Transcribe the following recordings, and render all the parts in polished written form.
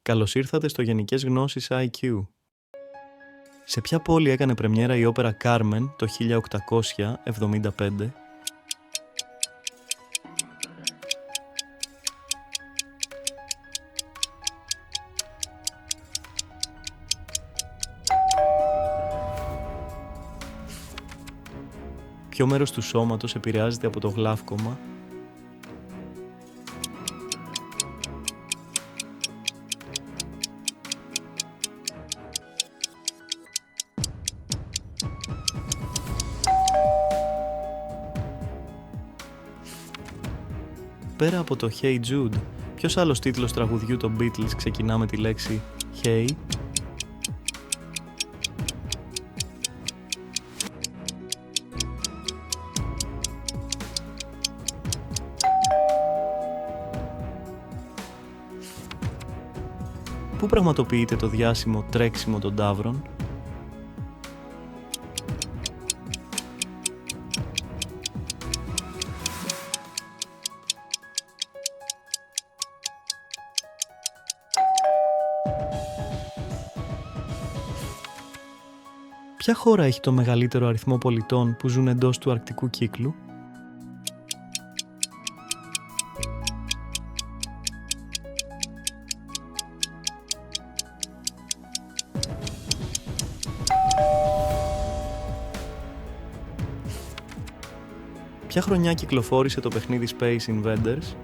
Καλώς ήρθατε στο Γενικές Γνώσεις IQ. Σε ποια πόλη έκανε πρεμιέρα η όπερα Carmen το 1875? Ποιο μέρος του σώματος επηρεάζεται από το γλαύκομα? Πέρα από το Hey Jude, ποιος άλλος τίτλος τραγουδιού των Beatles ξεκινά με τη λέξη Hey? Πού πραγματοποιείται το διάσημο τρέξιμο των ταύρων? Ποια χώρα έχει το μεγαλύτερο αριθμό πολιτών που ζουν εντός του αρκτικού κύκλου? Ποια χρονιά κυκλοφόρησε το παιχνίδι Space Invaders?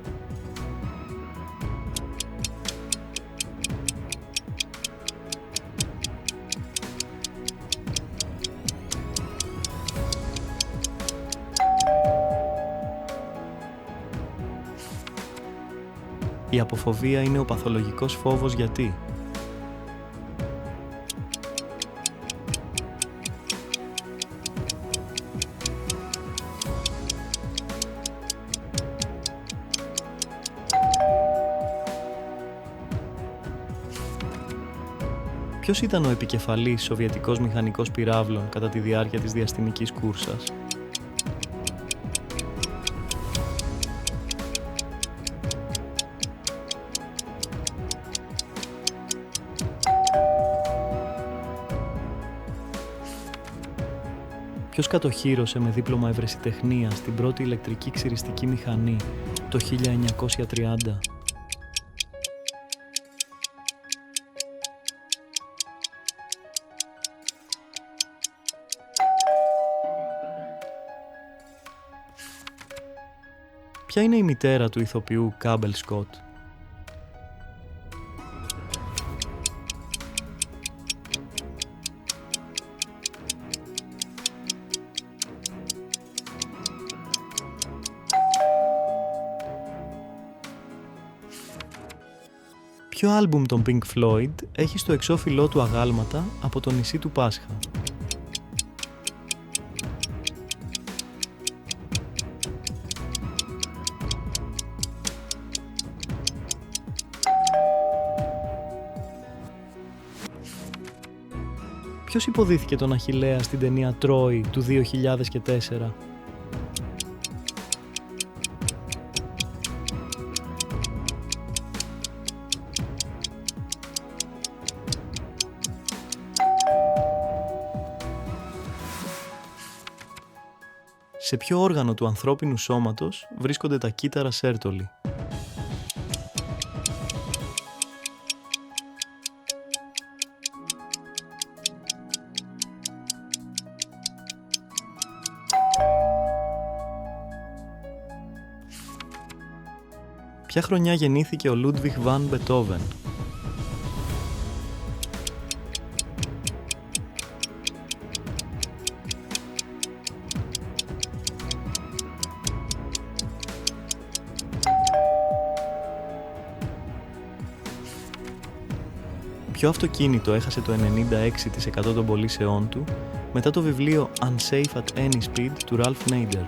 Η αποφοβία είναι ο παθολογικός φόβος γιατί? Ποιος ήταν ο επικεφαλής σοβιετικός μηχανικός πυράβλων κατά τη διάρκεια της διαστημικής κούρσας? Ποιος κατοχύρωσε με δίπλωμα ευρεσιτεχνίας την πρώτη ηλεκτρική ξυριστική μηχανή το 1930? Ποια είναι η μητέρα του ηθοποιού Κάμπελ Σκοτ? Ποιο άλμπουμ των Pink Floyd έχει στο εξώφυλλό του αγάλματα από το νησί του Πάσχα? Ποιος υποδίθηκε τον Αχιλλέα στην ταινία Τρόι του 2004? Σε ποιο όργανο του ανθρώπινου σώματος βρίσκονται τα κύτταρα Σέρτολι? Ποια χρονιά γεννήθηκε ο Λούντβιχ Βαν Μπετόβεν? Ποιο αυτοκίνητο έχασε το 96% των πωλήσεών του μετά το βιβλίο Unsafe at Any Speed του Ralph Nader?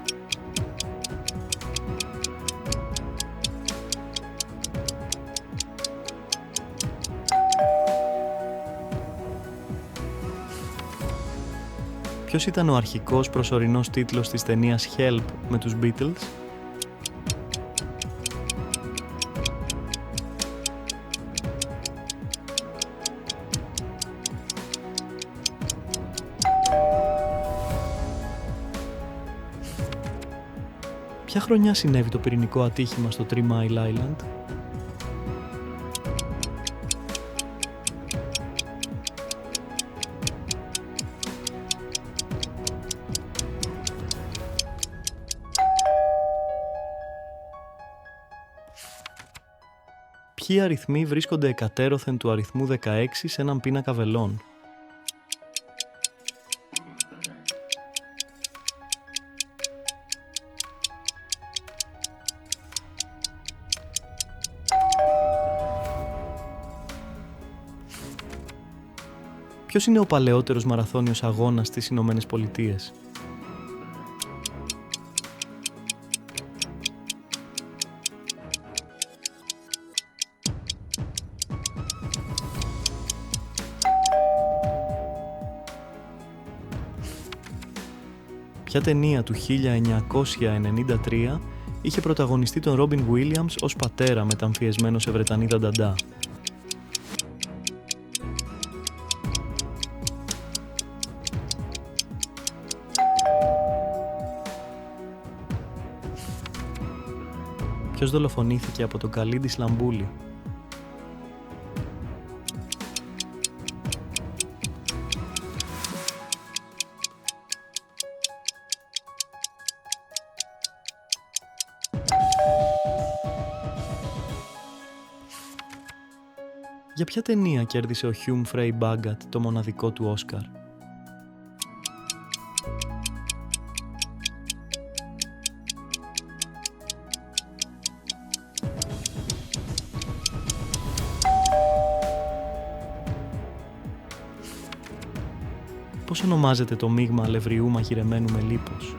Ποιος ήταν ο αρχικός προσωρινός τίτλος της ταινίας Help με τους Beatles? Ποια χρονιά συνέβη το πυρηνικό ατύχημα στο 3 Mile Island? Ποιοι αριθμοί βρίσκονται εκατέρωθεν του αριθμού 16 σε έναν πίνακα βελών? Ποιος είναι ο παλαιότερος μαραθώνιος αγώνας στις Ηνωμένες Πολιτείες? Ποια ταινία του 1993 είχε πρωταγωνιστεί τον Ρόμπιν Γουίλιαμς ως πατέρα μεταμφιεσμένο σε Βρετανίδα νταντά? Ποιος δολοφονήθηκε από τον Καλίντι Σλαμπούλη? Για ποια ταινία κέρδισε ο Humphrey Bogart το μοναδικό του Όσκαρ? Πώς ονομάζεται το μείγμα αλευριού μαγειρεμένου με λίπος?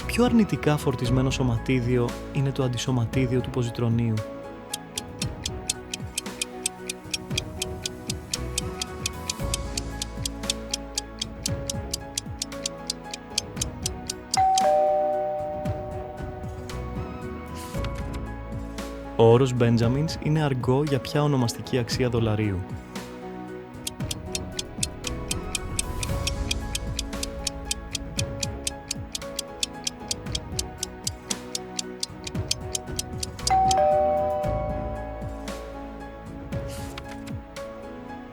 Ποιο αρνητικά φορτισμένο σωματίδιο είναι το αντισωματίδιο του ποζιτρονίου? Ο όρος Benjamins είναι αργό για ποια ονομαστική αξία δολαρίου?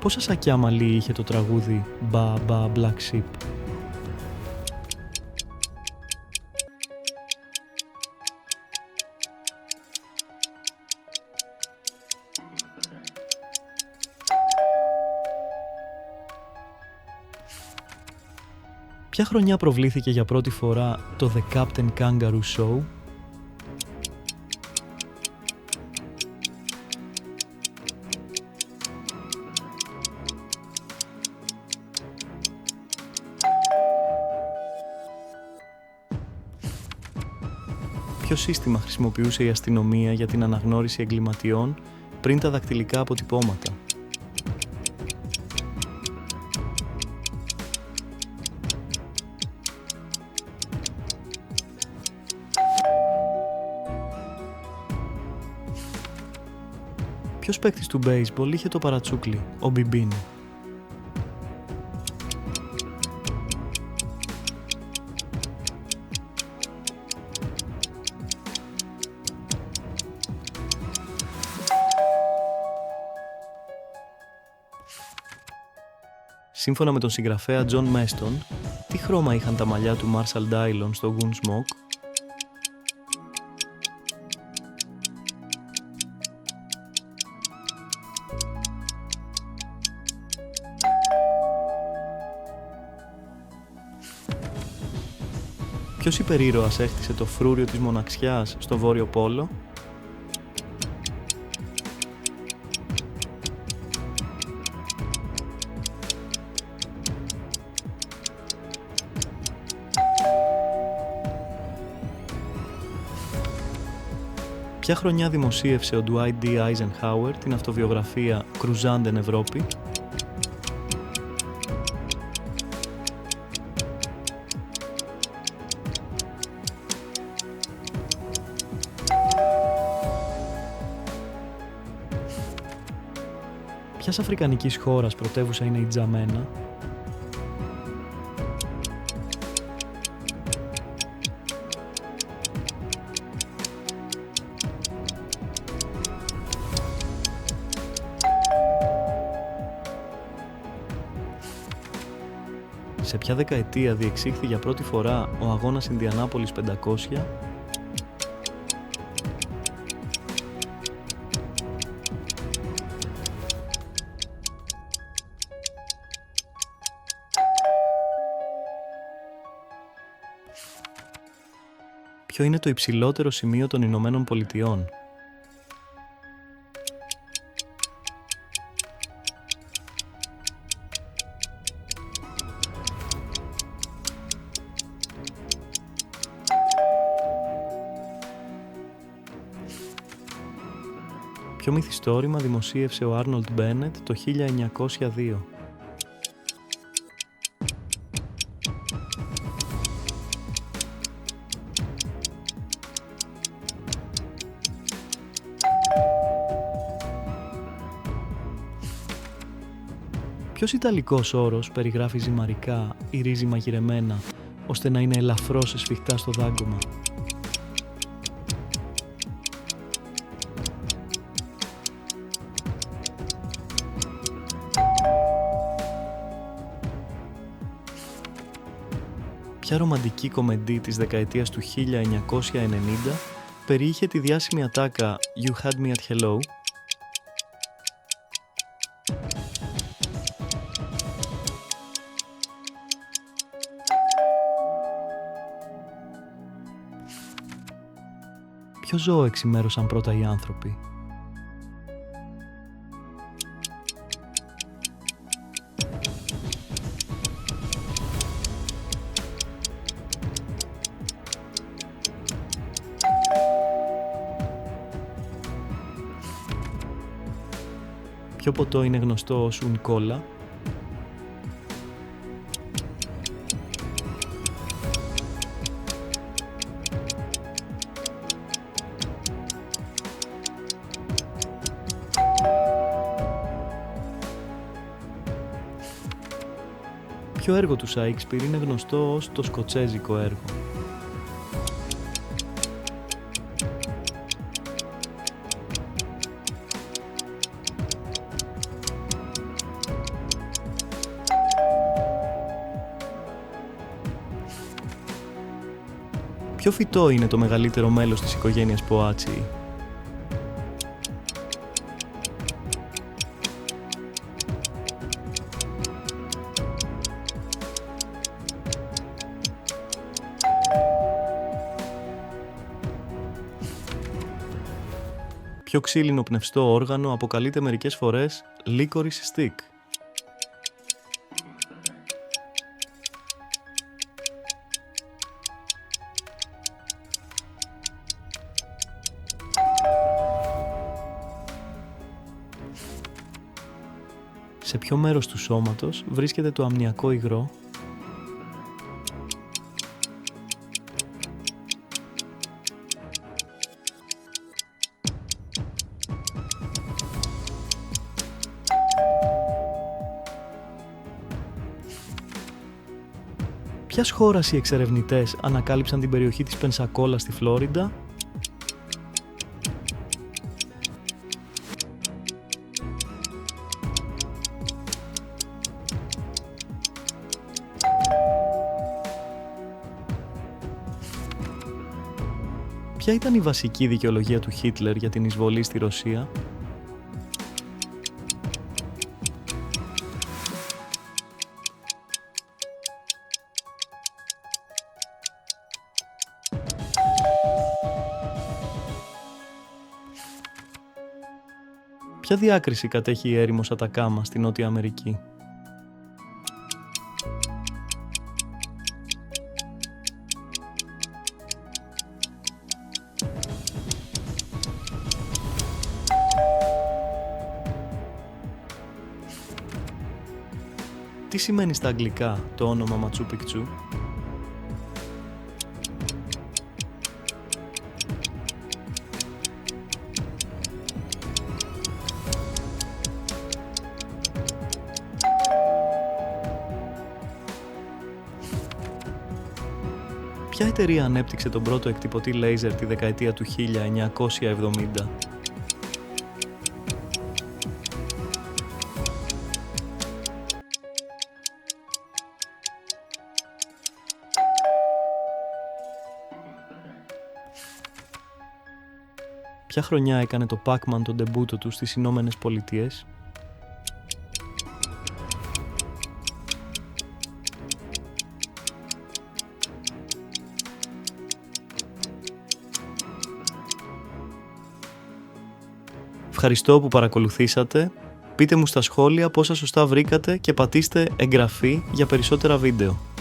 Πόσα σακιά μαλλί είχε το τραγούδι «Ba Ba Black Sheep»? Ποια χρονιά προβλήθηκε για πρώτη φορά το The Captain Kangaroo Show? Ποιο σύστημα χρησιμοποιούσε η αστυνομία για την αναγνώριση εγκληματιών πριν τα δακτυλικά αποτυπώματα? Ποιος παίκτης του baseball είχε το παρατσούκλι, ο Μπιμπίνι? Σύμφωνα με τον συγγραφέα John Meston, τι χρώμα είχαν τα μαλλιά του Marshall Dillon στο Gunsmoke? Ποιος υπερήρωας έκτισε το φρούριο της μοναξιάς στο Βόρειο Πόλο? Ποια χρονιά δημοσίευσε ο Dwight D. Eisenhower την αυτοβιογραφία «Κρουζάντεν Ευρώπη»? Ποιας αφρικανικής χώρας πρωτεύουσα είναι η Τζαμένα? Σε ποια δεκαετία διεξήχθη για πρώτη φορά ο αγώνας Ινδιανάπολης 500? Ποιο είναι το υψηλότερο σημείο των Ηνωμένων Πολιτειών? Ποιο μυθιστόρημα δημοσίευσε ο Άρνολντ Μπένετ το 1902? Ποιος ιταλικός όρος περιγράφει ζυμαρικά ή ρύζι μαγειρεμένα, ώστε να είναι ελαφρώς εσφιχτά στο δάγκωμα? Ποια ρομαντική κομμεντή της δεκαετίας του 1990 περιείχε τη διάσημη ατάκα «You had me at hello»? Ποιο ζώο εξημέρωσαν πρώτα οι άνθρωποι? Ποιο ποτό είναι γνωστό ως ουν-κόλα? Ποιο έργο του Σέιξπιρ είναι γνωστό ως το σκοτσέζικο έργο? Ποιο φυτό είναι το μεγαλύτερο μέλος της οικογένειας Ποάτσιοι? Ποιο ξύλινο πνευστό όργανο αποκαλείται μερικές φορές licorice stick? Σε ποιο μέρος του σώματος βρίσκεται το αμνιακό υγρό? Ποιας χώρας οι εξερευνητές ανακάλυψαν την περιοχή της Πενσακόλα στη Φλόριντα? Ποια ήταν η βασική δικαιολογία του Χίτλερ για την εισβολή στη Ρωσία? Ποια διάκριση κατέχει η έρημος Ατακάμα στη Νότια Αμερική? Τι σημαίνει στα αγγλικά το όνομα Ματσού Πικτσού? Ποια εταιρεία ανέπτυξε τον πρώτο εκτυπωτή λέιζερ τη δεκαετία του 1970? Ποια χρονιά έκανε το Pac-Man τον ντεμπούτο του στις Ηνωμένες Πολιτείες? Ευχαριστώ που παρακολουθήσατε. Πείτε μου στα σχόλια πόσα σωστά βρήκατε και πατήστε εγγραφή για περισσότερα βίντεο.